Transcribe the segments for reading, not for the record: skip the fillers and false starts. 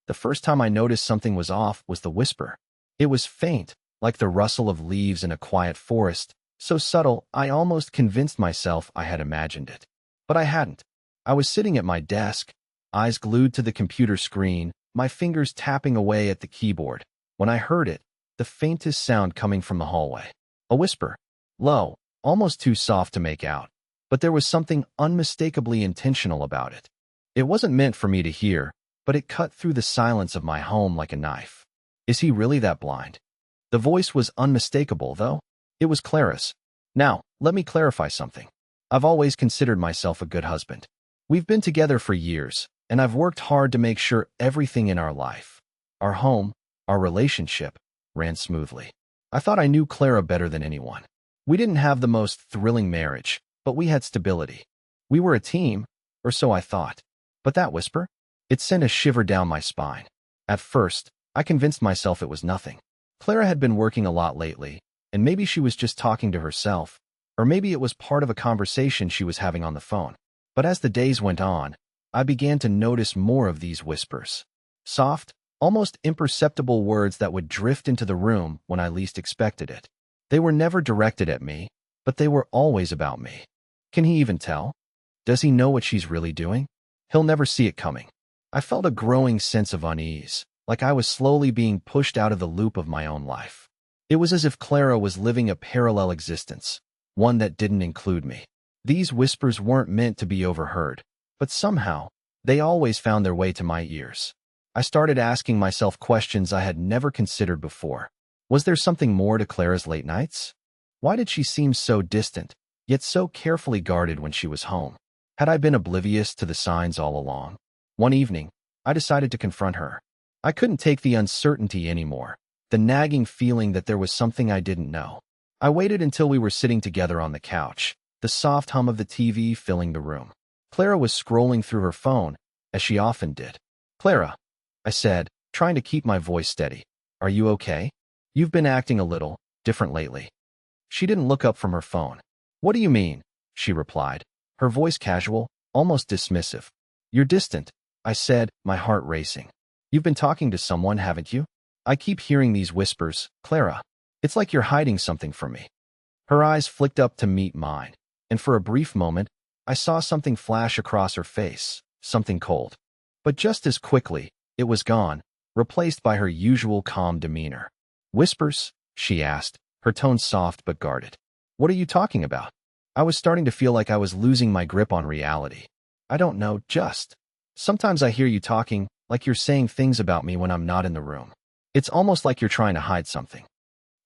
The first time I noticed something was off was the whisper. It was faint, like the rustle of leaves in a quiet forest, so subtle I almost convinced myself I had imagined it. But I hadn't. I was sitting at my desk, eyes glued to the computer screen, my fingers tapping away at the keyboard, when I heard it, the faintest sound coming from the hallway. A whisper. Low, almost too soft to make out, but there was something unmistakably intentional about it. It wasn't meant for me to hear, but it cut through the silence of my home like a knife. Is he really that blind? The voice was unmistakable, though. It was Clara's. Now, let me clarify something. I've always considered myself a good husband. We've been together for years, and I've worked hard to make sure everything in our life, our home, our relationship, ran smoothly. I thought I knew Clara better than anyone. We didn't have the most thrilling marriage, but we had stability. We were a team, or so I thought. But that whisper? It sent a shiver down my spine. At first, I convinced myself it was nothing. Clara had been working a lot lately, and maybe she was just talking to herself, or maybe it was part of a conversation she was having on the phone. But as the days went on, I began to notice more of these whispers. Soft, almost imperceptible words that would drift into the room when I least expected it. They were never directed at me, but they were always about me. Can he even tell? Does he know what she's really doing? He'll never see it coming. I felt a growing sense of unease, like I was slowly being pushed out of the loop of my own life. It was as if Clara was living a parallel existence, one that didn't include me. These whispers weren't meant to be overheard, but somehow, they always found their way to my ears. I started asking myself questions I had never considered before. Was there something more to Clara's late nights? Why did she seem so distant, yet so carefully guarded when she was home? Had I been oblivious to the signs all along? One evening, I decided to confront her. I couldn't take the uncertainty anymore, the nagging feeling that there was something I didn't know. I waited until we were sitting together on the couch, the soft hum of the TV filling the room. Clara was scrolling through her phone, as she often did. Clara, I said, trying to keep my voice steady. Are you okay? You've been acting a little different lately. She didn't look up from her phone. What do you mean? She replied, her voice casual, almost dismissive. You're distant, I said, my heart racing. You've been talking to someone, haven't you? I keep hearing these whispers, Clara. It's like you're hiding something from me. Her eyes flicked up to meet mine, and for a brief moment, I saw something flash across her face, something cold. But just as quickly, it was gone, replaced by her usual calm demeanor. Whispers? She asked, her tone soft but guarded. What are you talking about? I was starting to feel like I was losing my grip on reality. I don't know, just. Sometimes I hear you talking, like you're saying things about me when I'm not in the room. It's almost like you're trying to hide something.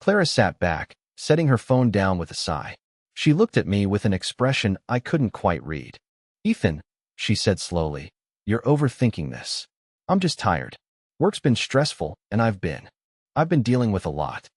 Clara sat back, setting her phone down with a sigh. She looked at me with an expression I couldn't quite read. Ethan, she said slowly, you're overthinking this. I'm just tired. Work's been stressful, and I've been dealing with a lot.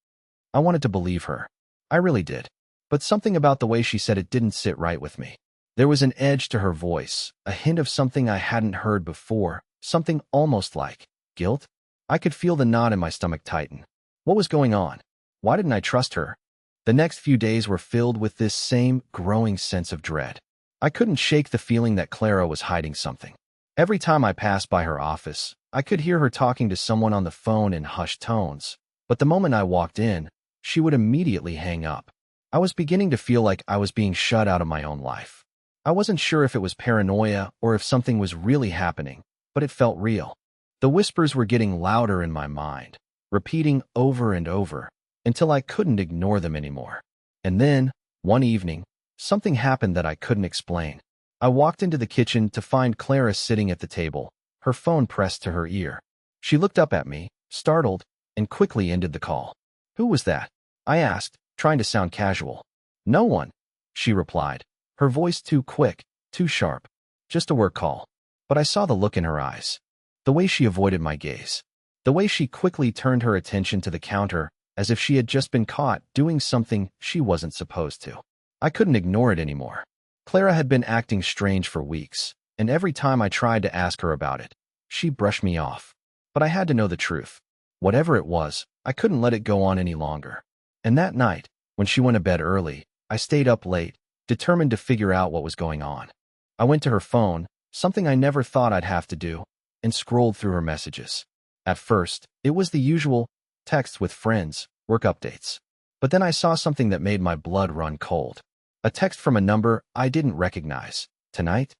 I wanted to believe her. I really did. But something about the way she said it didn't sit right with me. There was an edge to her voice, a hint of something I hadn't heard before, something almost like guilt. I could feel the knot in my stomach tighten. What was going on? Why didn't I trust her? The next few days were filled with this same growing sense of dread. I couldn't shake the feeling that Clara was hiding something. Every time I passed by her office, I could hear her talking to someone on the phone in hushed tones, but the moment I walked in, she would immediately hang up. I was beginning to feel like I was being shut out of my own life. I wasn't sure if it was paranoia or if something was really happening, but it felt real. The whispers were getting louder in my mind, repeating over and over, until I couldn't ignore them anymore. And then, one evening, something happened that I couldn't explain. I walked into the kitchen to find Clara sitting at the table, her phone pressed to her ear. She looked up at me, startled, and quickly ended the call. Who was that? I asked, trying to sound casual. No one, she replied, her voice too quick, too sharp. Just a work call. But I saw the look in her eyes. The way she avoided my gaze. The way she quickly turned her attention to the counter, as if she had just been caught doing something she wasn't supposed to. I couldn't ignore it anymore. Clara had been acting strange for weeks, and every time I tried to ask her about it, she brushed me off. But I had to know the truth. Whatever it was, I couldn't let it go on any longer. And that night, when she went to bed early, I stayed up late, determined to figure out what was going on. I went to her phone, something I never thought I'd have to do, and scrolled through her messages. At first, it was the usual texts with friends, work updates. But then I saw something that made my blood run cold. A text from a number I didn't recognize. Tonight?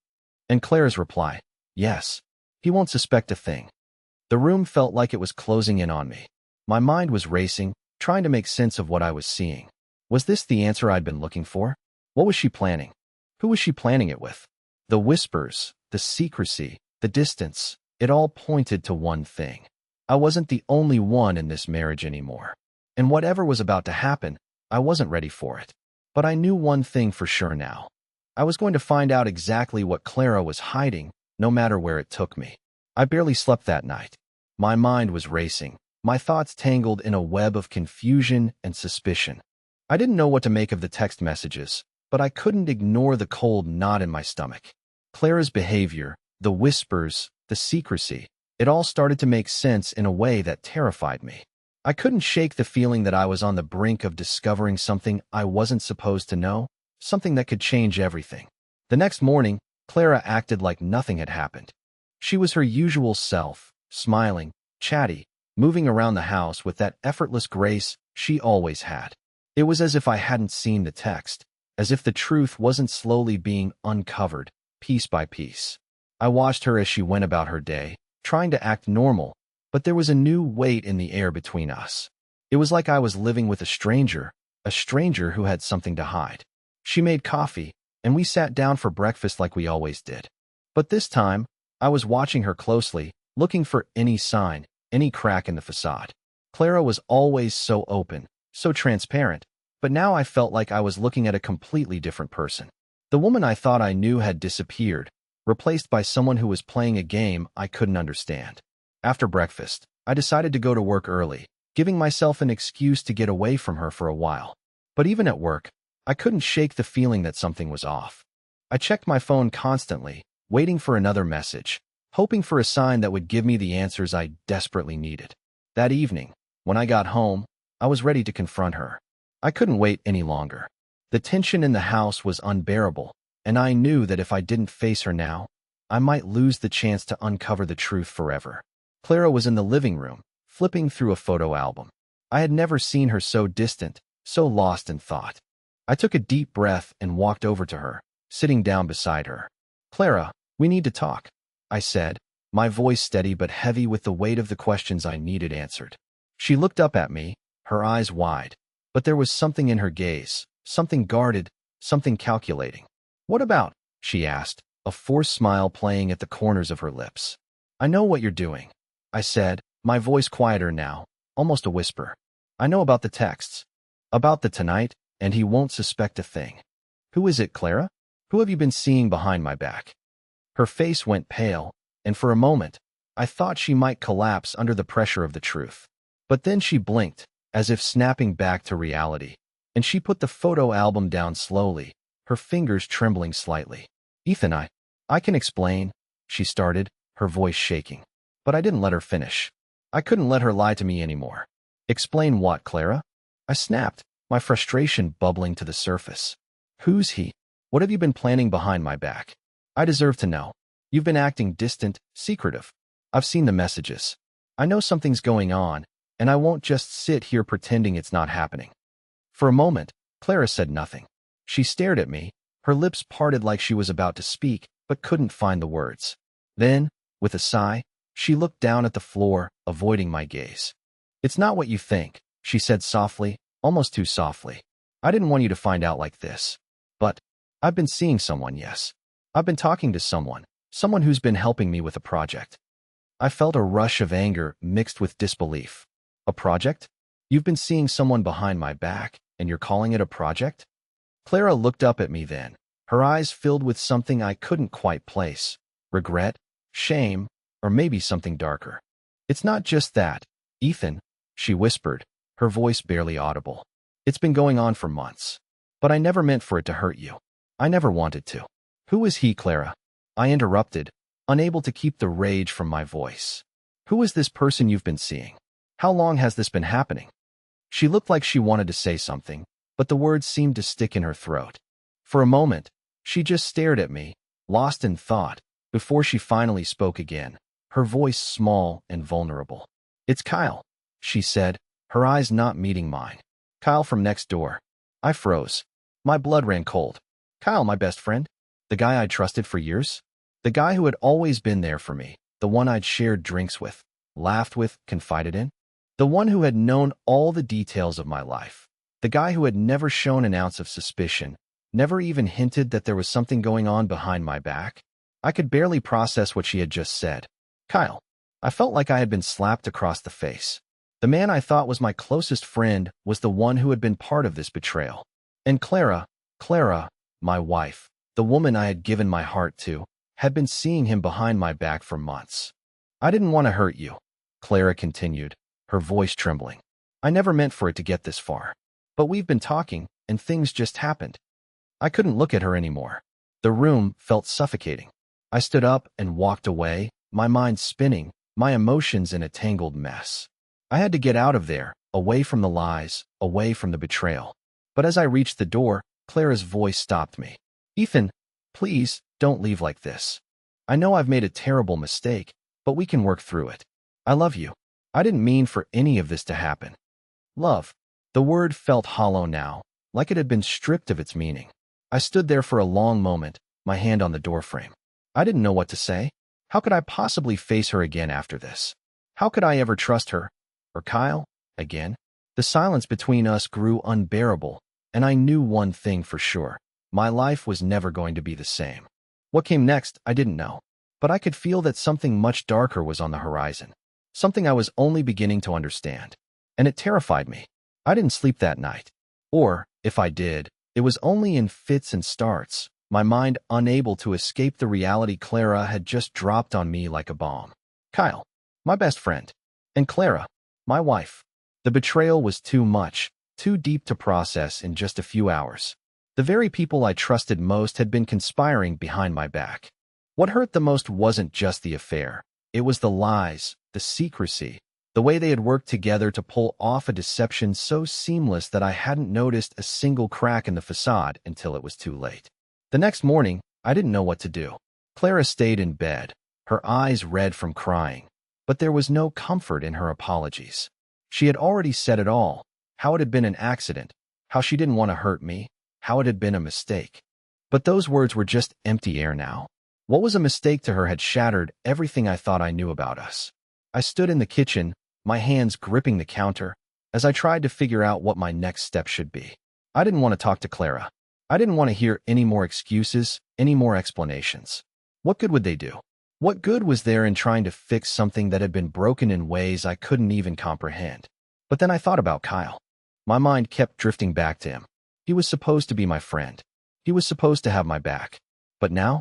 And Clara's reply, yes. He won't suspect a thing. The room felt like it was closing in on me. My mind was racing, trying to make sense of what I was seeing. Was this the answer I'd been looking for? What was she planning? Who was she planning it with? The whispers, the secrecy, the distance, it all pointed to one thing. I wasn't the only one in this marriage anymore. And whatever was about to happen, I wasn't ready for it. But I knew one thing for sure now. I was going to find out exactly what Clara was hiding, no matter where it took me. I barely slept that night. My mind was racing, my thoughts tangled in a web of confusion and suspicion. I didn't know what to make of the text messages, but I couldn't ignore the cold knot in my stomach. Clara's behavior, the whispers, the secrecy, it all started to make sense in a way that terrified me. I couldn't shake the feeling that I was on the brink of discovering something I wasn't supposed to know, something that could change everything. The next morning, Clara acted like nothing had happened. She was her usual self, smiling, chatty, moving around the house with that effortless grace she always had. It was as if I hadn't seen the text, as if the truth wasn't slowly being uncovered, piece by piece. I watched her as she went about her day, trying to act normal, but there was a new weight in the air between us. It was like I was living with a stranger who had something to hide. She made coffee, and we sat down for breakfast like we always did. But this time, I was watching her closely, looking for any sign, any crack in the facade. Clara was always so open, so transparent, but now I felt like I was looking at a completely different person. The woman I thought I knew had disappeared, replaced by someone who was playing a game I couldn't understand. After breakfast, I decided to go to work early, giving myself an excuse to get away from her for a while. But even at work, I couldn't shake the feeling that something was off. I checked my phone constantly, waiting for another message, hoping for a sign that would give me the answers I desperately needed. That evening, when I got home, I was ready to confront her. I couldn't wait any longer. The tension in the house was unbearable, and I knew that if I didn't face her now, I might lose the chance to uncover the truth forever. Clara was in the living room, flipping through a photo album. I had never seen her so distant, so lost in thought. I took a deep breath and walked over to her, sitting down beside her. "Clara, we need to talk," I said, my voice steady but heavy with the weight of the questions I needed answered. She looked up at me, her eyes wide, but there was something in her gaze, something guarded, something calculating. "What about?" she asked, a forced smile playing at the corners of her lips. "I know what you're doing," I said, my voice quieter now, almost a whisper. "I know about the texts. About the tonight, and he won't suspect a thing." "Who is it, Clara? Who have you been seeing behind my back?" Her face went pale, and for a moment, I thought she might collapse under the pressure of the truth. But then she blinked, as if snapping back to reality, and she put the photo album down slowly, her fingers trembling slightly. "Ethan, I can explain," she started, her voice shaking. But I didn't let her finish. I couldn't let her lie to me anymore. "Explain what, Clara?" I snapped, my frustration bubbling to the surface. "Who's he? What have you been planning behind my back? I deserve to know. You've been acting distant, secretive. I've seen the messages. I know something's going on, and I won't just sit here pretending it's not happening." For a moment, Clara said nothing. She stared at me, her lips parted like she was about to speak, but couldn't find the words. Then, with a sigh, she looked down at the floor, avoiding my gaze. "It's not what you think," she said softly, almost too softly. "I didn't want you to find out like this. But I've been seeing someone, yes. I've been talking to someone who's been helping me with a project." I felt a rush of anger mixed with disbelief. "A project? You've been seeing someone behind my back, and you're calling it a project?" Clara looked up at me then, her eyes filled with something I couldn't quite place. Regret? Shame? Or maybe something darker. "It's not just that, Ethan," she whispered, her voice barely audible. "It's been going on for months. But I never meant for it to hurt you. I never wanted to." "Who is he, Clara?" I interrupted, unable to keep the rage from my voice. "Who is this person you've been seeing? How long has this been happening?" She looked like she wanted to say something, but the words seemed to stick in her throat. For a moment, she just stared at me, lost in thought, before she finally spoke again, her voice small and vulnerable. It's Kyle, she said, her eyes not meeting mine. Kyle from next door. I froze. My blood ran cold. Kyle, my best friend? The guy I'd trusted for years? The guy who had always been there for me, the one I'd shared drinks with, laughed with, confided in? The one who had known all the details of my life. The guy who had never shown an ounce of suspicion, never even hinted that there was something going on behind my back. I could barely process what she had just said. Kyle. I felt like I had been slapped across the face. The man I thought was my closest friend was the one who had been part of this betrayal. And Clara, my wife, the woman I had given my heart to, had been seeing him behind my back for months. I didn't want to hurt you, Clara continued, her voice trembling. I never meant for it to get this far. But we've been talking, and things just happened. I couldn't look at her anymore. The room felt suffocating. I stood up and walked away, my mind spinning, my emotions in a tangled mess. I had to get out of there, away from the lies, away from the betrayal. But as I reached the door, Clara's voice stopped me. Ethan, please, don't leave like this. I know I've made a terrible mistake, but we can work through it. I love you. I didn't mean for any of this to happen. Love. The word felt hollow now, like it had been stripped of its meaning. I stood there for a long moment, my hand on the doorframe. I didn't know what to say. How could I possibly face her again after this? How could I ever trust her? Or Kyle? Again? The silence between us grew unbearable, and I knew one thing for sure. My life was never going to be the same. What came next, I didn't know. But I could feel that something much darker was on the horizon. Something I was only beginning to understand. And it terrified me. I didn't sleep that night. Or, if I did, it was only in fits and starts, my mind unable to escape the reality Clara had just dropped on me like a bomb. Kyle, my best friend. And Clara, my wife. The betrayal was too much, too deep to process in just a few hours. The very people I trusted most had been conspiring behind my back. What hurt the most wasn't just the affair. It was the lies, the secrecy, the way they had worked together to pull off a deception so seamless that I hadn't noticed a single crack in the facade until it was too late. The next morning, I didn't know what to do. Clara stayed in bed, her eyes red from crying, but there was no comfort in her apologies. She had already said it all, how it had been an accident, how she didn't want to hurt me, how it had been a mistake. But those words were just empty air now. What was a mistake to her had shattered everything I thought I knew about us. I stood in the kitchen, my hands gripping the counter, as I tried to figure out what my next step should be. I didn't want to talk to Clara. I didn't want to hear any more excuses, any more explanations. What good would they do? What good was there in trying to fix something that had been broken in ways I couldn't even comprehend? But then I thought about Kyle. My mind kept drifting back to him. He was supposed to be my friend. He was supposed to have my back. But now,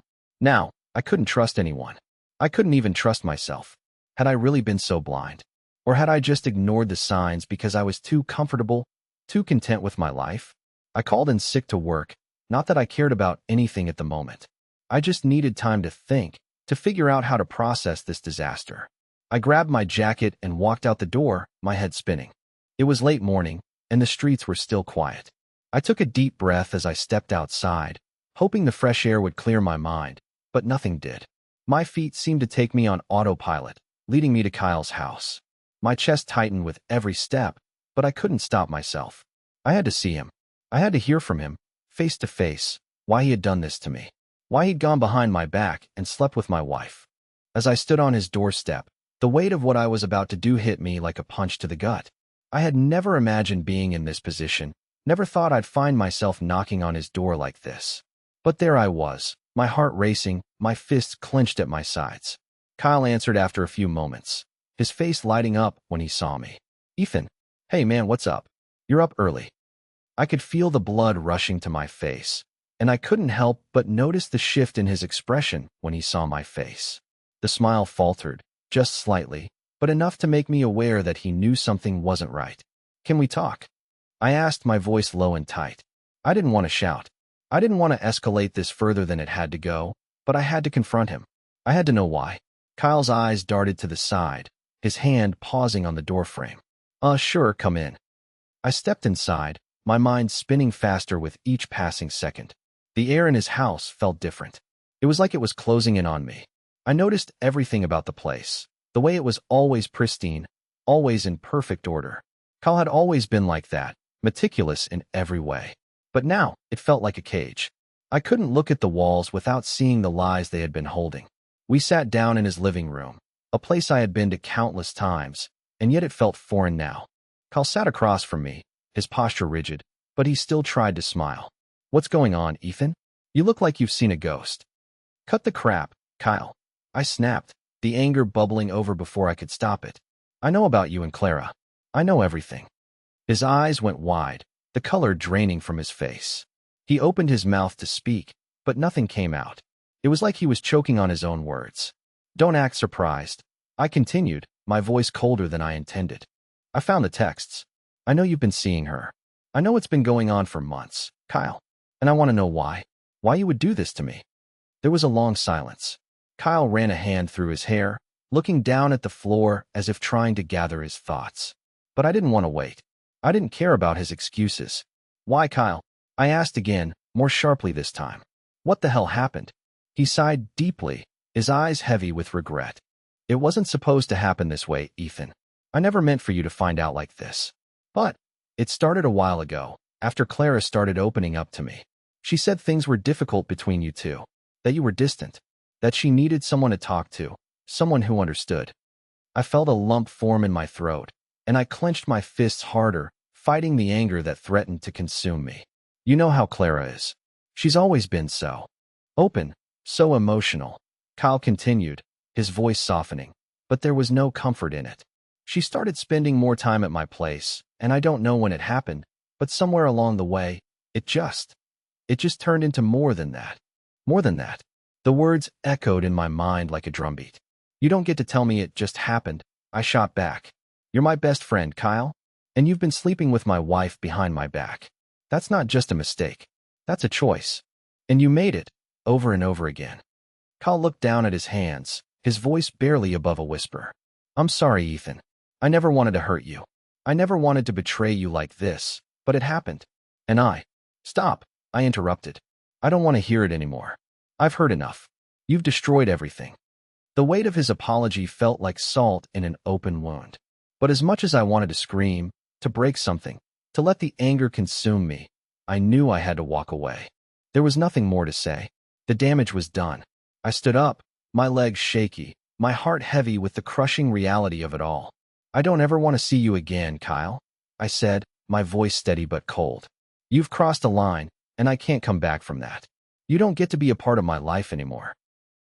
I couldn't trust anyone. I couldn't even trust myself. Had I really been so blind? Or had I just ignored the signs because I was too comfortable, too content with my life? I called in sick to work, not that I cared about anything at the moment. I just needed time to think, to figure out how to process this disaster. I grabbed my jacket and walked out the door, my head spinning. It was late morning, and the streets were still quiet. I took a deep breath as I stepped outside, hoping the fresh air would clear my mind, but nothing did. My feet seemed to take me on autopilot, leading me to Kyle's house. My chest tightened with every step, but I couldn't stop myself. I had to see him. I had to hear from him, face to face, why he had done this to me, why he'd gone behind my back and slept with my wife. As I stood on his doorstep, the weight of what I was about to do hit me like a punch to the gut. I had never imagined being in this position, never thought I'd find myself knocking on his door like this. But there I was, my heart racing, my fists clenched at my sides. Kyle answered after a few moments, his face lighting up when he saw me. Ethan, hey man, what's up? You're up early. I could feel the blood rushing to my face, and I couldn't help but notice the shift in his expression when he saw my face. The smile faltered, just slightly, but enough to make me aware that he knew something wasn't right. Can we talk? I asked, my voice low and tight. I didn't want to shout. I didn't want to escalate this further than it had to go, but I had to confront him. I had to know why. Kyle's eyes darted to the side, his hand pausing on the doorframe. Sure, come in. I stepped inside, my mind spinning faster with each passing second. The air in his house felt different. It was like it was closing in on me. I noticed everything about the place. The way it was always pristine, always in perfect order. Kyle had always been like that, meticulous in every way. But now, it felt like a cage. I couldn't look at the walls without seeing the lies they had been holding. We sat down in his living room, a place I had been to countless times, and yet it felt foreign now. Kyle sat across from me, his posture rigid, but he still tried to smile. "What's going on, Ethan? You look like you've seen a ghost." "Cut the crap, Kyle." I snapped, the anger bubbling over before I could stop it. "I know about you and Clara. I know everything." His eyes went wide, the color draining from his face. He opened his mouth to speak, but nothing came out. It was like he was choking on his own words. "Don't act surprised," I continued, my voice colder than I intended. "I found the texts. I know you've been seeing her. I know it's been going on for months, Kyle. And I want to know why. Why you would do this to me." There was a long silence. Kyle ran a hand through his hair, looking down at the floor as if trying to gather his thoughts. But I didn't want to wait. I didn't care about his excuses. "Why, Kyle?" I asked again, more sharply this time. "What the hell happened?" He sighed deeply, his eyes heavy with regret. "It wasn't supposed to happen this way, Ethan. I never meant for you to find out like this. But it started a while ago, after Clara started opening up to me. She said things were difficult between you two, that you were distant, that she needed someone to talk to, someone who understood." I felt a lump form in my throat, and I clenched my fists harder, fighting the anger that threatened to consume me. "You know how Clara is. She's always been so open, so emotional," Kyle continued, his voice softening, but there was no comfort in it. "She started spending more time at my place, and I don't know when it happened, but somewhere along the way, it just turned into more than that. More than that." The words echoed in my mind like a drumbeat. "You don't get to tell me it just happened," I shot back. "You're my best friend, Kyle, and you've been sleeping with my wife behind my back. That's not just a mistake. That's a choice. And you made it, over and over again." Kyle looked down at his hands, his voice barely above a whisper. "I'm sorry, Ethan. I never wanted to hurt you. I never wanted to betray you like this, but it happened. And I—" "Stop," I interrupted. "I don't want to hear it anymore. I've heard enough. You've destroyed everything." The weight of his apology felt like salt in an open wound. But as much as I wanted to scream, to break something, to let the anger consume me, I knew I had to walk away. There was nothing more to say. The damage was done. I stood up, my legs shaky, my heart heavy with the crushing reality of it all. "I don't ever want to see you again, Kyle," I said, my voice steady but cold. "You've crossed a line, and I can't come back from that. You don't get to be a part of my life anymore."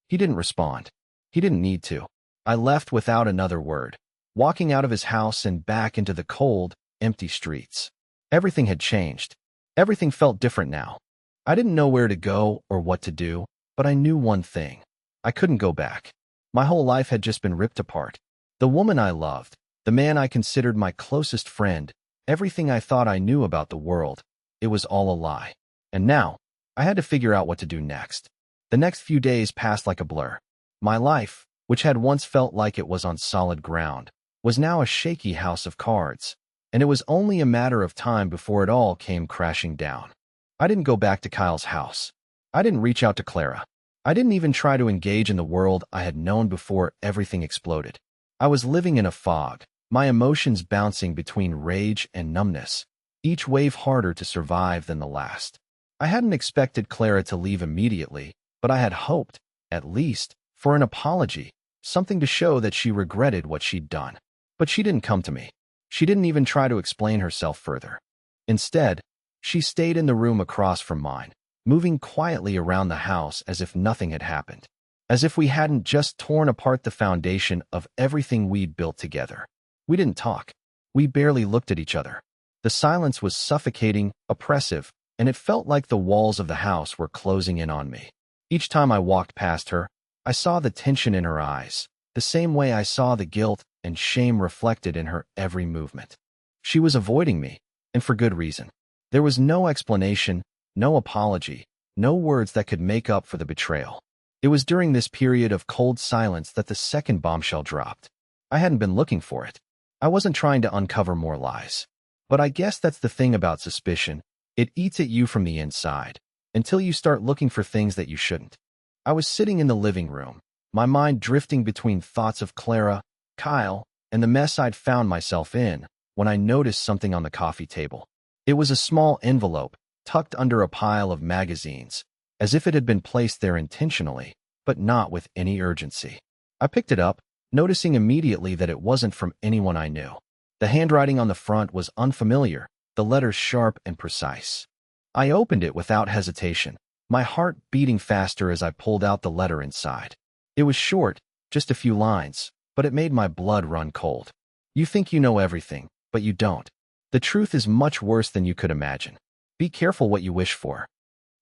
He didn't respond. He didn't need to. I left without another word, walking out of his house and back into the cold, empty streets. Everything had changed. Everything felt different now. I didn't know where to go or what to do, but I knew one thing. I couldn't go back. My whole life had just been ripped apart. The woman I loved, the man I considered my closest friend, everything I thought I knew about the world, it was all a lie. And now, I had to figure out what to do next. The next few days passed like a blur. My life, which had once felt like it was on solid ground, was now a shaky house of cards, and it was only a matter of time before it all came crashing down. I didn't go back to Kyle's house. I didn't reach out to Clara. I didn't even try to engage in the world I had known before everything exploded. I was living in a fog, my emotions bouncing between rage and numbness, each wave harder to survive than the last. I hadn't expected Clara to leave immediately, but I had hoped, at least, for an apology, something to show that she regretted what she'd done. But she didn't come to me. She didn't even try to explain herself further. Instead, she stayed in the room across from mine, moving quietly around the house as if nothing had happened, as if we hadn't just torn apart the foundation of everything we'd built together. We didn't talk. We barely looked at each other. The silence was suffocating, oppressive, and it felt like the walls of the house were closing in on me. Each time I walked past her, I saw the tension in her eyes, the same way I saw the guilt and shame reflected in her every movement. She was avoiding me, and for good reason. There was no explanation, no apology, no words that could make up for the betrayal. It was during this period of cold silence that the second bombshell dropped. I hadn't been looking for it. I wasn't trying to uncover more lies. But I guess that's the thing about suspicion. It eats at you from the inside, until you start looking for things that you shouldn't. I was sitting in the living room, my mind drifting between thoughts of Clara, Kyle, and the mess I'd found myself in when I noticed something on the coffee table. It was a small envelope tucked under a pile of magazines, as if it had been placed there intentionally, but not with any urgency. I picked it up, noticing immediately that it wasn't from anyone I knew. The handwriting on the front was unfamiliar, the letters sharp and precise. I opened it without hesitation, my heart beating faster as I pulled out the letter inside. It was short, just a few lines, but it made my blood run cold. You think you know everything, but you don't. The truth is much worse than you could imagine. Be careful what you wish for.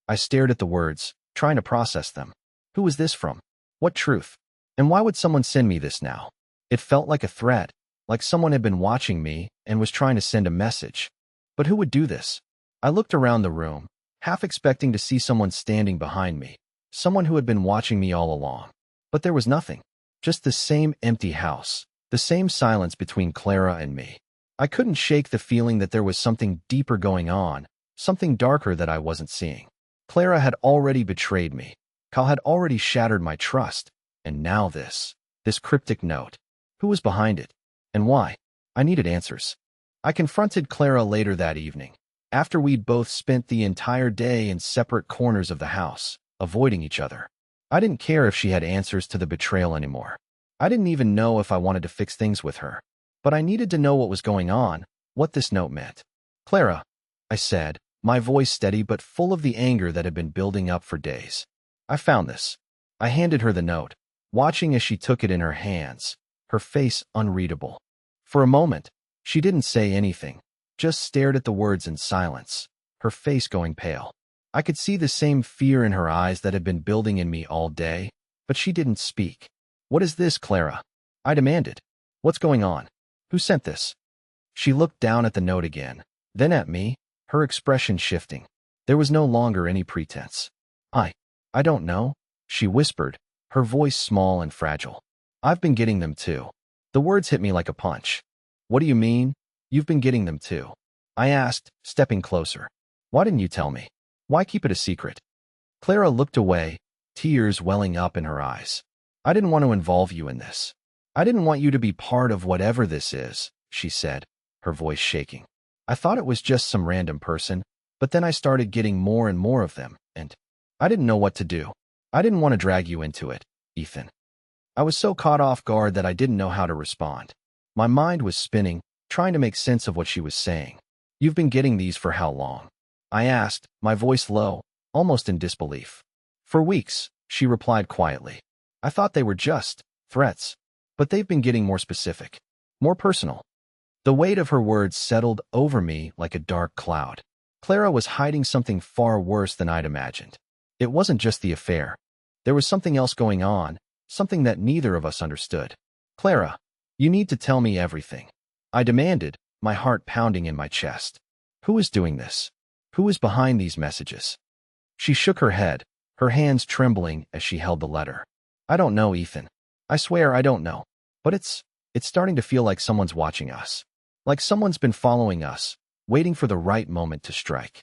I stared at the words, trying to process them. Who was this from? What truth? And why would someone send me this now? It felt like a threat, like someone had been watching me and was trying to send a message. But who would do this? I looked around the room, half expecting to see someone standing behind me, someone who had been watching me all along. But there was nothing. Just the same empty house, the same silence between Clara and me. I couldn't shake the feeling that there was something deeper going on, something darker that I wasn't seeing. Clara had already betrayed me. Cal had already shattered my trust. And now this cryptic note. Who was behind it? And why? I needed answers. I confronted Clara later that evening, after we'd both spent the entire day in separate corners of the house, avoiding each other. I didn't care if she had answers to the betrayal anymore. I didn't even know if I wanted to fix things with her. But I needed to know what was going on, what this note meant. Clara, I said, my voice steady but full of the anger that had been building up for days. I found this. I handed her the note, watching as she took it in her hands, her face unreadable. For a moment, she didn't say anything, just stared at the words in silence, her face going pale. I could see the same fear in her eyes that had been building in me all day, but she didn't speak. What is this, Clara? I demanded. What's going on? Who sent this? She looked down at the note again, then at me, her expression shifting. There was no longer any pretense. I don't know, she whispered, her voice small and fragile. I've been getting them too. The words hit me like a punch. What do you mean? You've been getting them too? I asked, stepping closer. Why didn't you tell me? Why keep it a secret? Clara looked away, tears welling up in her eyes. I didn't want to involve you in this. I didn't want you to be part of whatever this is, she said, her voice shaking. I thought it was just some random person, but then I started getting more and more of them, and I didn't know what to do. I didn't want to drag you into it, Ethan. I was so caught off guard that I didn't know how to respond. My mind was spinning, trying to make sense of what she was saying. You've been getting these for how long? I asked, my voice low, almost in disbelief. For weeks, she replied quietly. I thought they were just threats, but they've been getting more specific, more personal. The weight of her words settled over me like a dark cloud. Clara was hiding something far worse than I'd imagined. It wasn't just the affair. There was something else going on, something that neither of us understood. Clara, you need to tell me everything. I demanded, my heart pounding in my chest. Who is doing this? Who is behind these messages? She shook her head, her hands trembling as she held the letter. I don't know, Ethan. I swear I don't know. But it's starting to feel like someone's watching us. Like someone's been following us, waiting for the right moment to strike.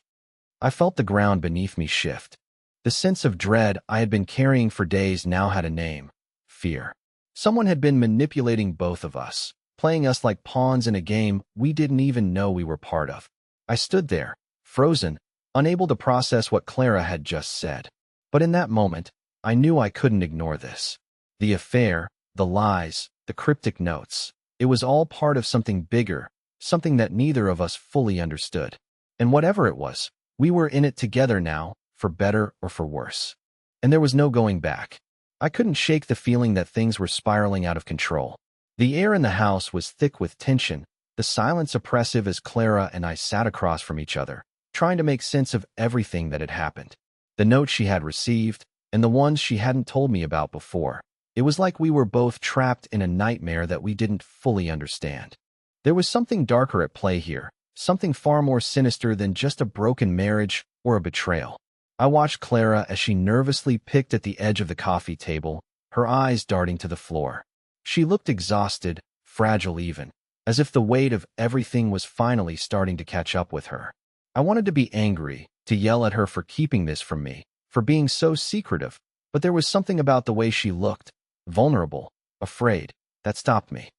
I felt the ground beneath me shift. The sense of dread I had been carrying for days now had a name. Fear. Someone had been manipulating both of us, playing us like pawns in a game we didn't even know we were part of. I stood there, frozen, unable to process what Clara had just said. But in that moment, I knew I couldn't ignore this. The affair, the lies, the cryptic notes. It was all part of something bigger, something that neither of us fully understood. And whatever it was, we were in it together now, for better or for worse. And there was no going back. I couldn't shake the feeling that things were spiraling out of control. The air in the house was thick with tension, the silence oppressive as Clara and I sat across from each other, trying to make sense of everything that had happened. The notes she had received, and the ones she hadn't told me about before. It was like we were both trapped in a nightmare that we didn't fully understand. There was something darker at play here, something far more sinister than just a broken marriage or a betrayal. I watched Clara as she nervously picked at the edge of the coffee table, her eyes darting to the floor. She looked exhausted, fragile even, as if the weight of everything was finally starting to catch up with her. I wanted to be angry, to yell at her for keeping this from me, for being so secretive, but there was something about the way she looked, vulnerable, afraid, that stopped me.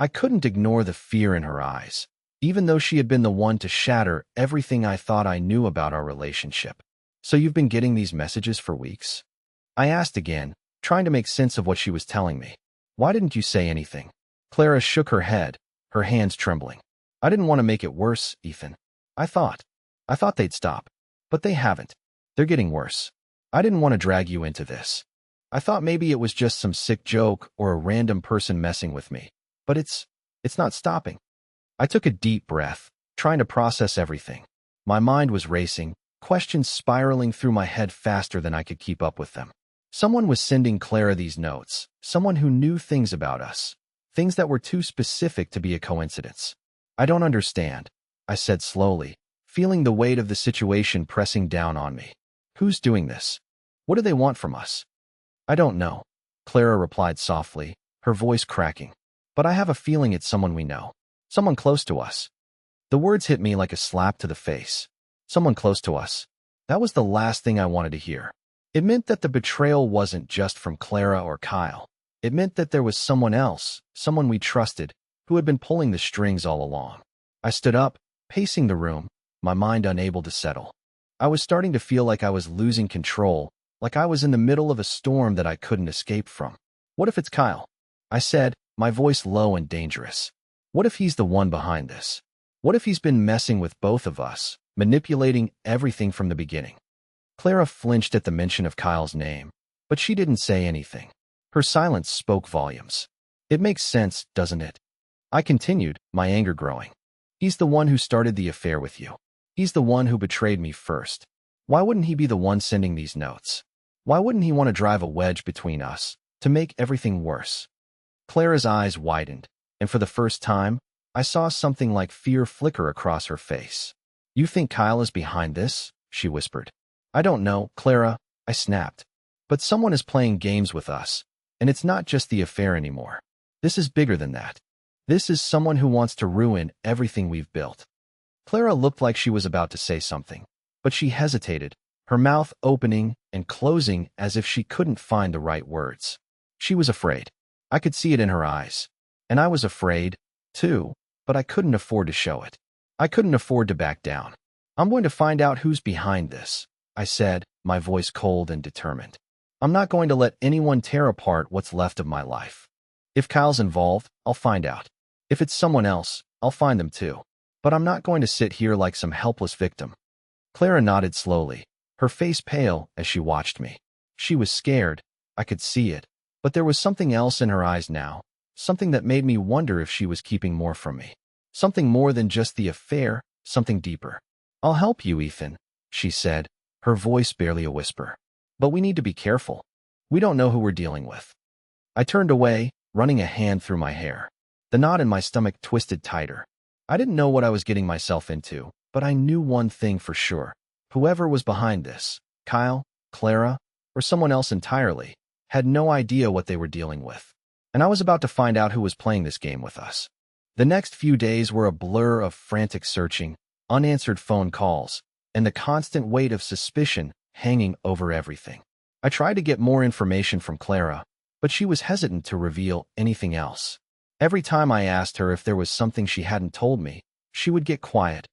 I couldn't ignore the fear in her eyes, even though she had been the one to shatter everything I thought I knew about our relationship. "So you've been getting these messages for weeks?" I asked again, trying to make sense of what she was telling me. "Why didn't you say anything?" Clara shook her head, her hands trembling. "I didn't want to make it worse, Ethan. I thought they'd stop. But they haven't. They're getting worse. I didn't want to drag you into this. I thought maybe it was just some sick joke or a random person messing with me. But it's not stopping." I took a deep breath, trying to process everything. My mind was racing, questions spiraling through my head faster than I could keep up with them. Someone was sending Clara these notes, someone who knew things about us, things that were too specific to be a coincidence. "I don't understand," I said slowly, feeling the weight of the situation pressing down on me. "Who's doing this? What do they want from us?" "I don't know," Clara replied softly, her voice cracking. "But I have a feeling it's someone we know. Someone close to us." The words hit me like a slap to the face. Someone close to us. That was the last thing I wanted to hear. It meant that the betrayal wasn't just from Clara or Kyle. It meant that there was someone else, someone we trusted, who had been pulling the strings all along. I stood up, pacing the room, my mind unable to settle. I was starting to feel like I was losing control, like I was in the middle of a storm that I couldn't escape from. "What if it's Kyle?" I said, my voice low and dangerous. "What if he's the one behind this? What if he's been messing with both of us, manipulating everything from the beginning?" Clara flinched at the mention of Kyle's name, but she didn't say anything. Her silence spoke volumes. "It makes sense, doesn't it?" I continued, my anger growing. "He's the one who started the affair with you. He's the one who betrayed me first. Why wouldn't he be the one sending these notes? Why wouldn't he want to drive a wedge between us, to make everything worse?" Clara's eyes widened, and for the first time, I saw something like fear flicker across her face. "You think Kyle is behind this?" she whispered. "I don't know, Clara," I snapped. "But someone is playing games with us, and it's not just the affair anymore. This is bigger than that. This is someone who wants to ruin everything we've built." Clara looked like she was about to say something, but she hesitated, her mouth opening and closing as if she couldn't find the right words. She was afraid. I could see it in her eyes. And I was afraid, too, but I couldn't afford to show it. I couldn't afford to back down. "I'm going to find out who's behind this," I said, my voice cold and determined. "I'm not going to let anyone tear apart what's left of my life. If Kyle's involved, I'll find out. If it's someone else, I'll find them too. But I'm not going to sit here like some helpless victim." Clara nodded slowly, her face pale as she watched me. She was scared, I could see it, but there was something else in her eyes now, something that made me wonder if she was keeping more from me. Something more than just the affair, something deeper. "I'll help you, Ethan," she said, her voice barely a whisper. "But we need to be careful. We don't know who we're dealing with." I turned away, running a hand through my hair. The knot in my stomach twisted tighter. I didn't know what I was getting myself into, but I knew one thing for sure. Whoever was behind this, Kyle, Clara, or someone else entirely, had no idea what they were dealing with. And I was about to find out who was playing this game with us. The next few days were a blur of frantic searching, unanswered phone calls, and the constant weight of suspicion hanging over everything. I tried to get more information from Clara, but she was hesitant to reveal anything else. Every time I asked her if there was something she hadn't told me, she would get quiet,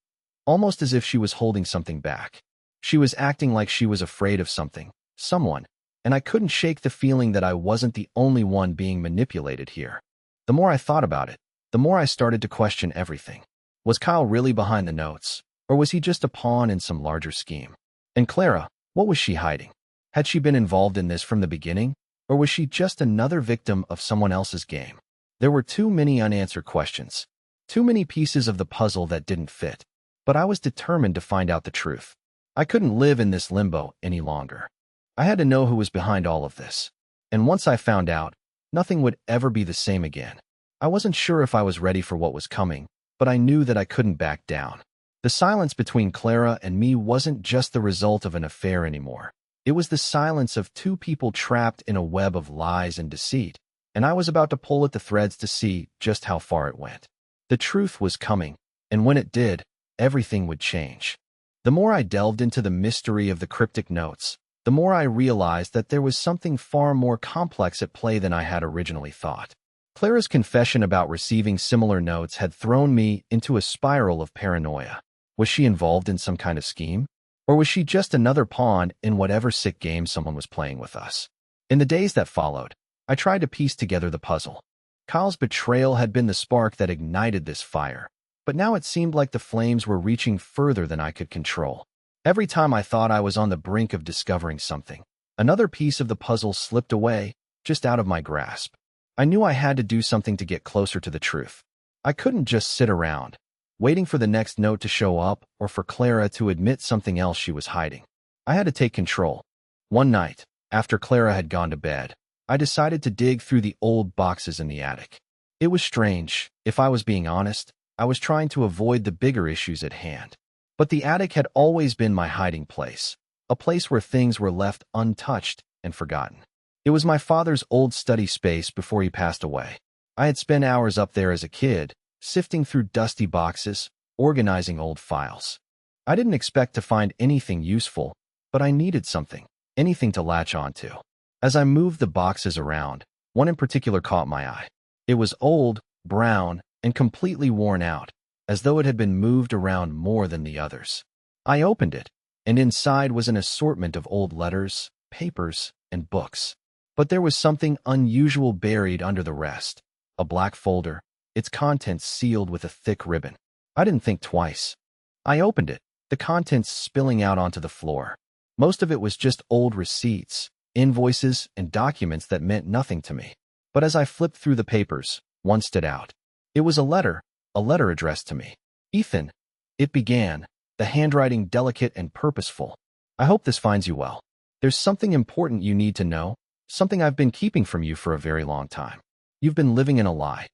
almost as if she was holding something back. She was acting like she was afraid of something, someone, and I couldn't shake the feeling that I wasn't the only one being manipulated here. The more I thought about it, the more I started to question everything. Was Kyle really behind the notes, or was he just a pawn in some larger scheme? And Clara, what was she hiding? Had she been involved in this from the beginning, or was she just another victim of someone else's game? There were too many unanswered questions, too many pieces of the puzzle that didn't fit, but I was determined to find out the truth. I couldn't live in this limbo any longer. I had to know who was behind all of this. And once I found out, nothing would ever be the same again. I wasn't sure if I was ready for what was coming, but I knew that I couldn't back down. The silence between Clara and me wasn't just the result of an affair anymore. It was the silence of two people trapped in a web of lies and deceit, and I was about to pull at the threads to see just how far it went. The truth was coming, and when it did, everything would change. The more I delved into the mystery of the cryptic notes, the more I realized that there was something far more complex at play than I had originally thought. Clara's confession about receiving similar notes had thrown me into a spiral of paranoia. Was she involved in some kind of scheme? Or was she just another pawn in whatever sick game someone was playing with us? In the days that followed, I tried to piece together the puzzle. Kyle's betrayal had been the spark that ignited this fire, but now it seemed like the flames were reaching further than I could control. Every time I thought I was on the brink of discovering something, another piece of the puzzle slipped away, just out of my grasp. I knew I had to do something to get closer to the truth. I couldn't just sit around, waiting for the next note to show up or for Clara to admit something else she was hiding. I had to take control. One night, after Clara had gone to bed, I decided to dig through the old boxes in the attic. It was strange. If I was being honest, I was trying to avoid the bigger issues at hand. But the attic had always been my hiding place, a place where things were left untouched and forgotten. It was my father's old study space before he passed away. I had spent hours up there as a kid, sifting through dusty boxes, organizing old files. I didn't expect to find anything useful, but I needed something, anything to latch onto. As I moved the boxes around, one in particular caught my eye. It was old, brown, and completely worn out, as though it had been moved around more than the others. I opened it, and inside was an assortment of old letters, papers, and books. But there was something unusual buried under the rest. A black folder, its contents sealed with a thick ribbon. I didn't think twice. I opened it, the contents spilling out onto the floor. Most of it was just old receipts, invoices, and documents that meant nothing to me. But as I flipped through the papers, one stood out. It was a letter addressed to me. Ethan, it began, the handwriting delicate and purposeful. I hope this finds you well. There's something important you need to know, something I've been keeping from you for a very long time. You've been living in a lie.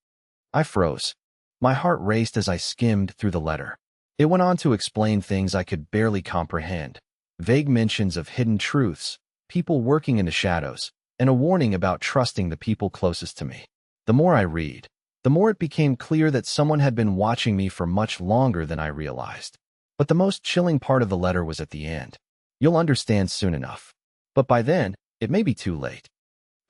I froze. My heart raced as I skimmed through the letter. It went on to explain things I could barely comprehend. Vague mentions of hidden truths, people working in the shadows, and a warning about trusting the people closest to me. The more I read, the more it became clear that someone had been watching me for much longer than I realized. But the most chilling part of the letter was at the end. You'll understand soon enough. But by then, it may be too late.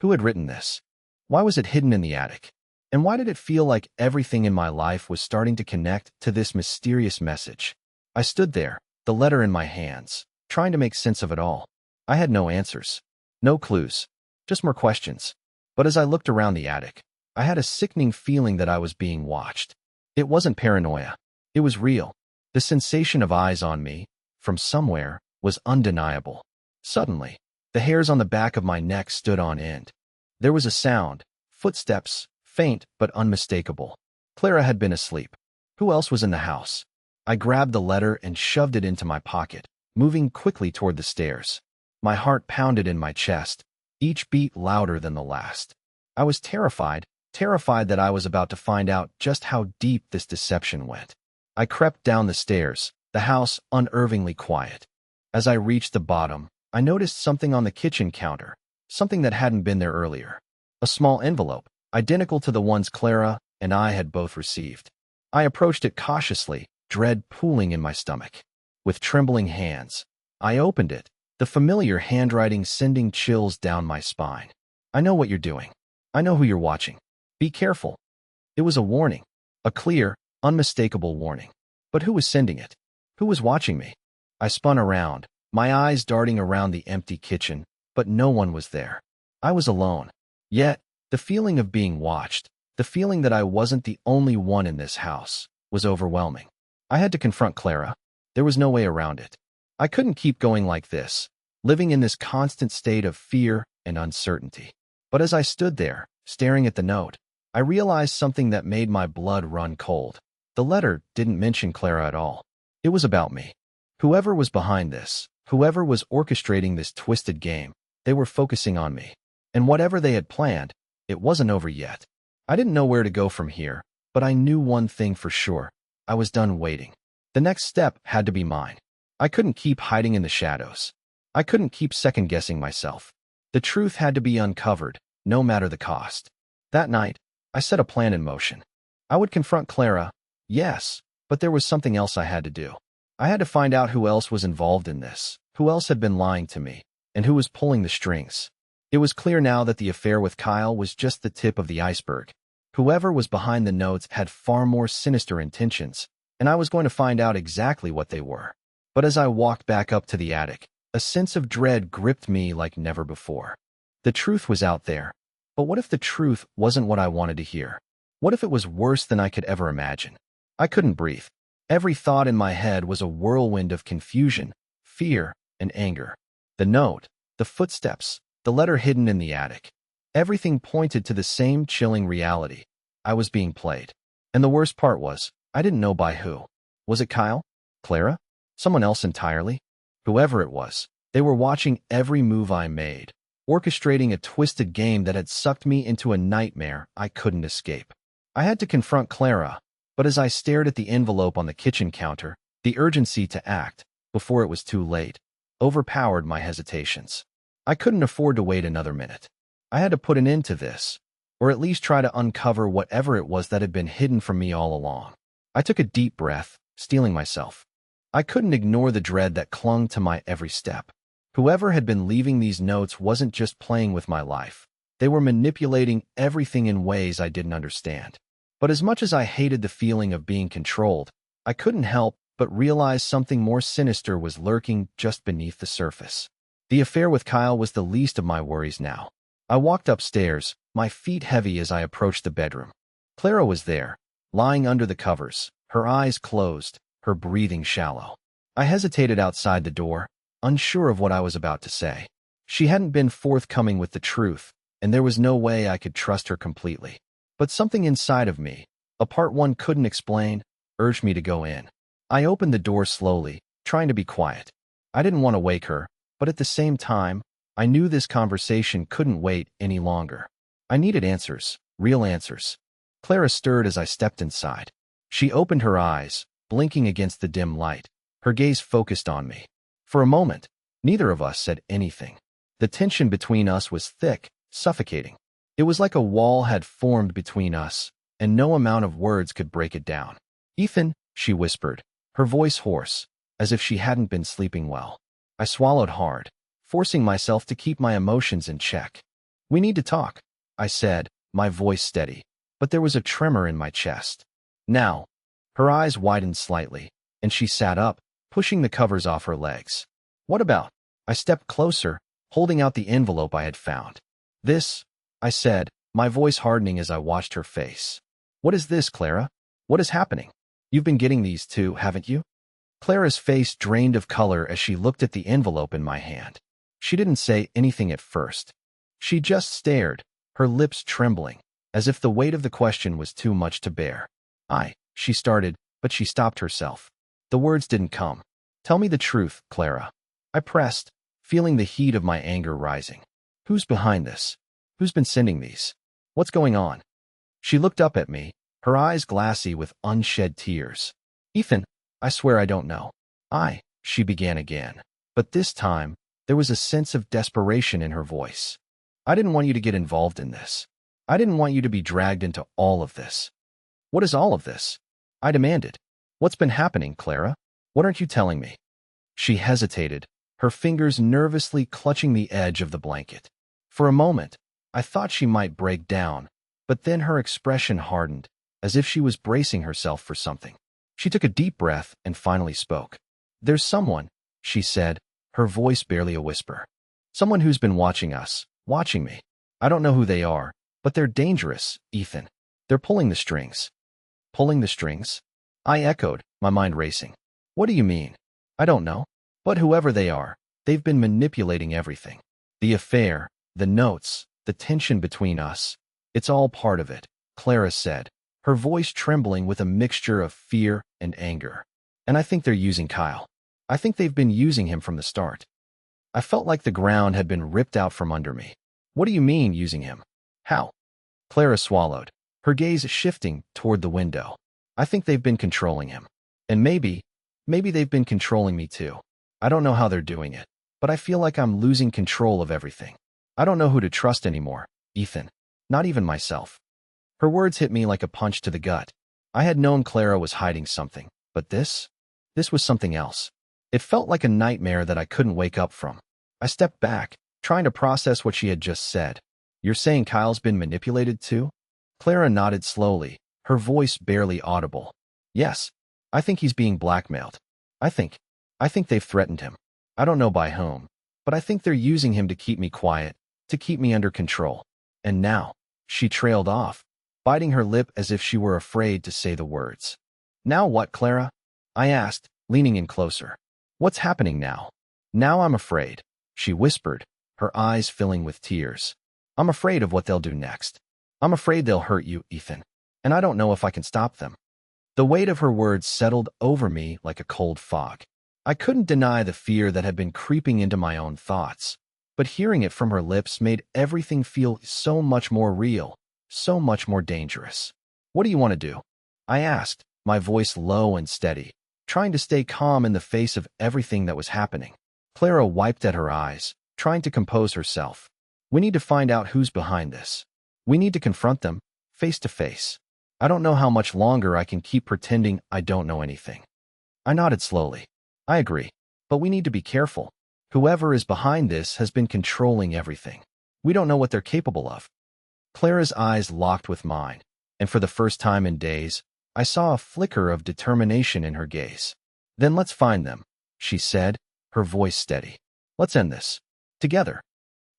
Who had written this? Why was it hidden in the attic? And why did it feel like everything in my life was starting to connect to this mysterious message? I stood there, the letter in my hands, trying to make sense of it all. I had no answers, no clues, just more questions. But as I looked around the attic, I had a sickening feeling that I was being watched. It wasn't paranoia. It was real. The sensation of eyes on me, from somewhere, was undeniable. Suddenly, the hairs on the back of my neck stood on end. There was a sound, footsteps, faint but unmistakable. Clara had been asleep. Who else was in the house? I grabbed the letter and shoved it into my pocket, moving quickly toward the stairs. My heart pounded in my chest, each beat louder than the last. I was terrified that I was about to find out just how deep this deception went. I crept down the stairs, the house unnervingly quiet. As I reached the bottom, I noticed something on the kitchen counter, something that hadn't been there earlier. A small envelope, identical to the ones Clara and I had both received. I approached it cautiously, dread pooling in my stomach. With trembling hands, I opened it, the familiar handwriting sending chills down my spine. I know what you're doing. I know who you're watching. Be careful. It was a warning, a clear, unmistakable warning. But who was sending it? Who was watching me? I spun around, my eyes darting around the empty kitchen, but no one was there. I was alone. Yet, the feeling of being watched, the feeling that I wasn't the only one in this house, was overwhelming. I had to confront Clara. There was no way around it. I couldn't keep going like this, living in this constant state of fear and uncertainty. But as I stood there, staring at the note, I realized something that made my blood run cold. The letter didn't mention Clara at all. It was about me. Whoever was behind this, whoever was orchestrating this twisted game, they were focusing on me. And whatever they had planned, it wasn't over yet. I didn't know where to go from here, but I knew one thing for sure. I was done waiting. The next step had to be mine. I couldn't keep hiding in the shadows. I couldn't keep second-guessing myself. The truth had to be uncovered, no matter the cost. That night, I set a plan in motion. I would confront Clara, yes, but there was something else I had to do. I had to find out who else was involved in this, who else had been lying to me, and who was pulling the strings. It was clear now that the affair with Kyle was just the tip of the iceberg. Whoever was behind the notes had far more sinister intentions, and I was going to find out exactly what they were. But as I walked back up to the attic, a sense of dread gripped me like never before. The truth was out there, but what if the truth wasn't what I wanted to hear? What if it was worse than I could ever imagine? I couldn't breathe. Every thought in my head was a whirlwind of confusion, fear, and anger. The note, the footsteps, the letter hidden in the attic. Everything pointed to the same chilling reality. I was being played. And the worst part was, I didn't know by who. Was it Kyle? Clara? Someone else entirely? Whoever it was, they were watching every move I made, orchestrating a twisted game that had sucked me into a nightmare I couldn't escape. I had to confront Clara, but as I stared at the envelope on the kitchen counter, the urgency to act, before it was too late, overpowered my hesitations. I couldn't afford to wait another minute. I had to put an end to this, or at least try to uncover whatever it was that had been hidden from me all along. I took a deep breath, steeling myself. I couldn't ignore the dread that clung to my every step. Whoever had been leaving these notes wasn't just playing with my life. They were manipulating everything in ways I didn't understand. But as much as I hated the feeling of being controlled, I couldn't help but realize something more sinister was lurking just beneath the surface. The affair with Kyle was the least of my worries now. I walked upstairs, my feet heavy as I approached the bedroom. Clara was there, lying under the covers, her eyes closed, her breathing shallow. I hesitated outside the door, unsure of what I was about to say. She hadn't been forthcoming with the truth, and there was no way I could trust her completely. But something inside of me, a part one couldn't explain, urged me to go in. I opened the door slowly, trying to be quiet. I didn't want to wake her, but at the same time, I knew this conversation couldn't wait any longer. I needed answers, real answers. Clara stirred as I stepped inside. She opened her eyes, blinking against the dim light, her gaze focused on me. For a moment, neither of us said anything. The tension between us was thick, suffocating. It was like a wall had formed between us, and no amount of words could break it down. "Ethan," she whispered, her voice hoarse, as if she hadn't been sleeping well. I swallowed hard, forcing myself to keep my emotions in check. "We need to talk," I said, my voice steady, but there was a tremor in my chest. "Now." Her eyes widened slightly, and she sat up, pushing the covers off her legs. "What about?" I stepped closer, holding out the envelope I had found. "This," I said, my voice hardening as I watched her face. "What is this, Clara? What is happening? You've been getting these too, haven't you?" Clara's face drained of color as she looked at the envelope in my hand. She didn't say anything at first. She just stared, her lips trembling, as if the weight of the question was too much to bear. She started, but she stopped herself. The words didn't come. "Tell me the truth, Clara." I pressed, feeling the heat of my anger rising. "Who's behind this? Who's been sending these? What's going on?" She looked up at me, her eyes glassy with unshed tears. "Ethan, I swear I don't know." She began again. But this time, there was a sense of desperation in her voice. "I didn't want you to get involved in this. I didn't want you to be dragged into all of this." "What is all of this?" I demanded. "What's been happening, Clara? What aren't you telling me?" She hesitated, her fingers nervously clutching the edge of the blanket. For a moment, I thought she might break down, but then her expression hardened, as if she was bracing herself for something. She took a deep breath and finally spoke. "There's someone," she said, her voice barely a whisper. "Someone who's been watching us, watching me. I don't know who they are, but they're dangerous, Ethan. They're pulling the strings." "Pulling the strings?" I echoed, my mind racing. "What do you mean?" "I don't know. But whoever they are, they've been manipulating everything. The affair, the notes, the tension between us. It's all part of it," Clara said, her voice trembling with a mixture of fear and anger. "And I think they're using Kyle. I think they've been using him from the start." I felt like the ground had been ripped out from under me. "What do you mean, using him? How?" Clara swallowed, her gaze shifting toward the window. "I think they've been controlling him. And maybe they've been controlling me too. I don't know how they're doing it, but I feel like I'm losing control of everything. I don't know who to trust anymore, Ethan. Not even myself." Her words hit me like a punch to the gut. I had known Clara was hiding something, but this was something else. It felt like a nightmare that I couldn't wake up from. I stepped back, trying to process what she had just said. "You're saying Kyle's been manipulated too?" Clara nodded slowly, her voice barely audible. Yes, I think he's being blackmailed. I think they've threatened him. I don't know by whom, but I think they're using him to keep me quiet, to keep me under control. And now, she trailed off, biting her lip as if she were afraid to say the words. Now what, Clara? I asked, leaning in closer. What's happening now? Now I'm afraid, she whispered, her eyes filling with tears. I'm afraid of what they'll do next. I'm afraid they'll hurt you, Ethan, and I don't know if I can stop them. The weight of her words settled over me like a cold fog. I couldn't deny the fear that had been creeping into my own thoughts, but hearing it from her lips made everything feel so much more real, so much more dangerous. What do you want to do? I asked, my voice low and steady, trying to stay calm in the face of everything that was happening. Clara wiped at her eyes, trying to compose herself. We need to find out who's behind this. We need to confront them, face to face. I don't know how much longer I can keep pretending I don't know anything. I nodded slowly. I agree, but we need to be careful. Whoever is behind this has been controlling everything. We don't know what they're capable of. Clara's eyes locked with mine, and for the first time in days, I saw a flicker of determination in her gaze. Then let's find them, she said, her voice steady. Let's end this. Together.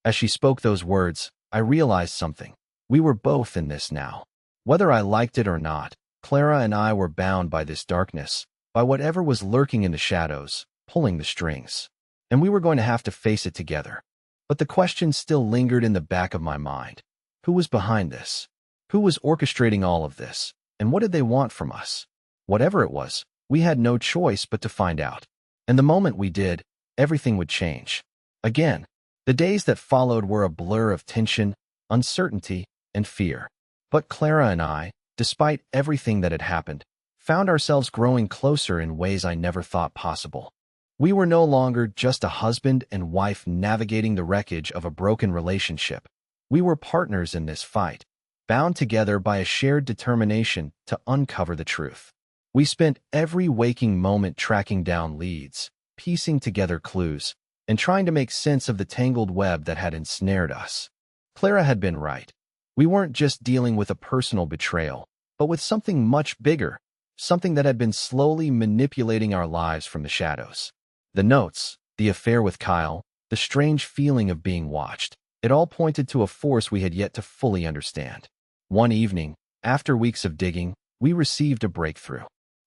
As she spoke those words, I realized something. We were both in this now. Whether I liked it or not, Clara and I were bound by this darkness, by whatever was lurking in the shadows, pulling the strings. And we were going to have to face it together. But the question still lingered in the back of my mind. Who was behind this? Who was orchestrating all of this? And what did they want from us? Whatever it was, we had no choice but to find out. And the moment we did, everything would change. Again, the days that followed were a blur of tension, uncertainty, and fear. But Clara and I, despite everything that had happened, found ourselves growing closer in ways I never thought possible. We were no longer just a husband and wife navigating the wreckage of a broken relationship. We were partners in this fight, bound together by a shared determination to uncover the truth. We spent every waking moment tracking down leads, piecing together clues, and trying to make sense of the tangled web that had ensnared us. Clara had been right. We weren't just dealing with a personal betrayal, but with something much bigger, something that had been slowly manipulating our lives from the shadows. The notes, the affair with Kyle, the strange feeling of being watched, it all pointed to a force we had yet to fully understand. One evening, after weeks of digging, we received a breakthrough.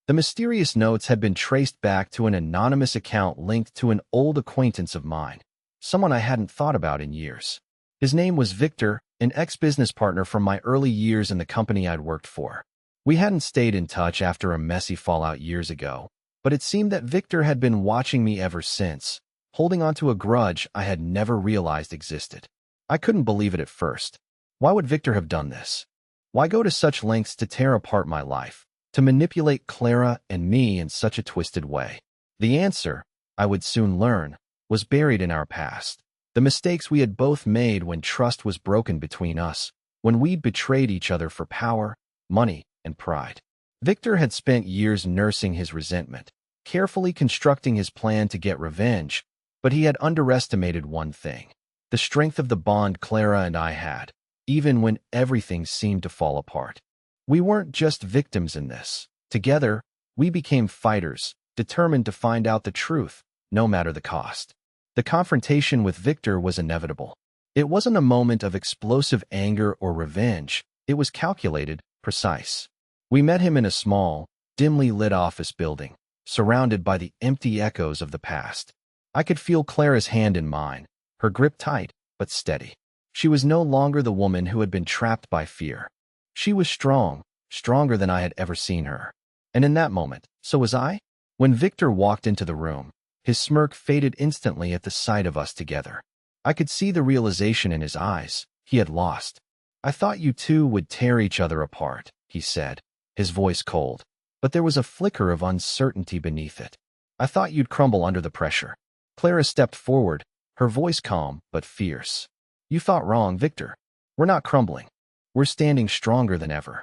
The mysterious notes had been traced back to an anonymous account linked to an old acquaintance of mine, someone I hadn't thought about in years. His name was Victor, an ex-business partner from my early years in the company I'd worked for. We hadn't stayed in touch after a messy fallout years ago, but it seemed that Victor had been watching me ever since, holding on to a grudge I had never realized existed. I couldn't believe it at first. Why would Victor have done this? Why go to such lengths to tear apart my life, to manipulate Clara and me in such a twisted way? The answer, I would soon learn, was buried in our past. The mistakes we had both made when trust was broken between us, when we'd betrayed each other for power, money, and pride. Victor had spent years nursing his resentment, carefully constructing his plan to get revenge, but he had underestimated one thing: the strength of the bond Clara and I had, even when everything seemed to fall apart. We weren't just victims in this. Together, we became fighters, determined to find out the truth, no matter the cost. The confrontation with Victor was inevitable. It wasn't a moment of explosive anger or revenge. It was calculated, precise. We met him in a small, dimly lit office building, surrounded by the empty echoes of the past. I could feel Clara's hand in mine, her grip tight, but steady. She was no longer the woman who had been trapped by fear. She was strong, stronger than I had ever seen her. And in that moment, so was I. When Victor walked into the room, his smirk faded instantly at the sight of us together. I could see the realization in his eyes. He had lost. I thought you two would tear each other apart, he said, his voice cold. But there was a flicker of uncertainty beneath it. I thought you'd crumble under the pressure. Clara stepped forward, her voice calm but fierce. You thought wrong, Victor. We're not crumbling. We're standing stronger than ever.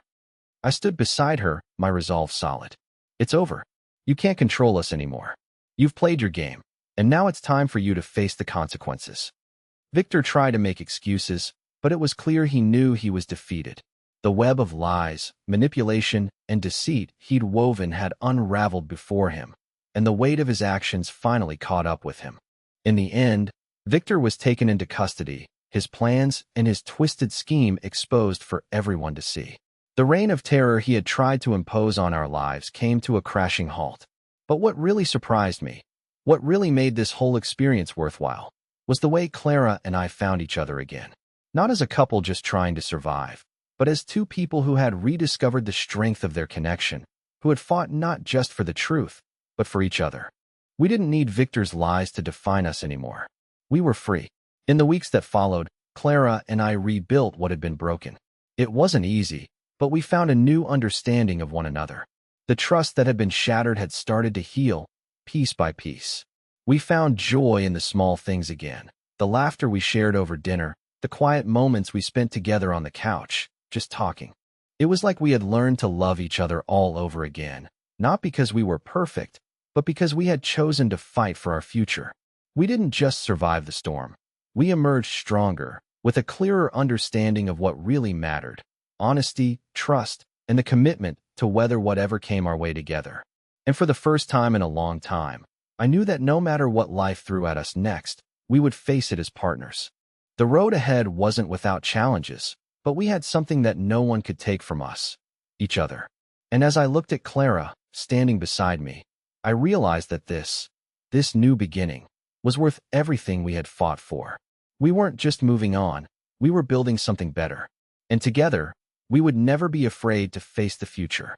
I stood beside her, my resolve solid. It's over. You can't control us anymore. You've played your game, and now it's time for you to face the consequences. Victor tried to make excuses, but it was clear he knew he was defeated. The web of lies, manipulation, and deceit he'd woven had unraveled before him, and the weight of his actions finally caught up with him. In the end, Victor was taken into custody, his plans and his twisted scheme exposed for everyone to see. The reign of terror he had tried to impose on our lives came to a crashing halt. But what really surprised me, what really made this whole experience worthwhile, was the way Clara and I found each other again. Not as a couple just trying to survive, but as two people who had rediscovered the strength of their connection, who had fought not just for the truth, but for each other. We didn't need Victor's lies to define us anymore. We were free. In the weeks that followed, Clara and I rebuilt what had been broken. It wasn't easy, but we found a new understanding of one another. The trust that had been shattered had started to heal, piece by piece. We found joy in the small things again, the laughter we shared over dinner, the quiet moments we spent together on the couch, just talking. It was like we had learned to love each other all over again, not because we were perfect, but because we had chosen to fight for our future. We didn't just survive the storm. We emerged stronger, with a clearer understanding of what really mattered: honesty, trust, and the commitment to weather whatever came our way together. And for the first time in a long time, I knew that no matter what life threw at us next, we would face it as partners. The road ahead wasn't without challenges, but we had something that no one could take from us: each other. And as I looked at Clara, standing beside me, I realized that this new beginning, was worth everything we had fought for. We weren't just moving on, we were building something better. And together, we would never be afraid to face the future.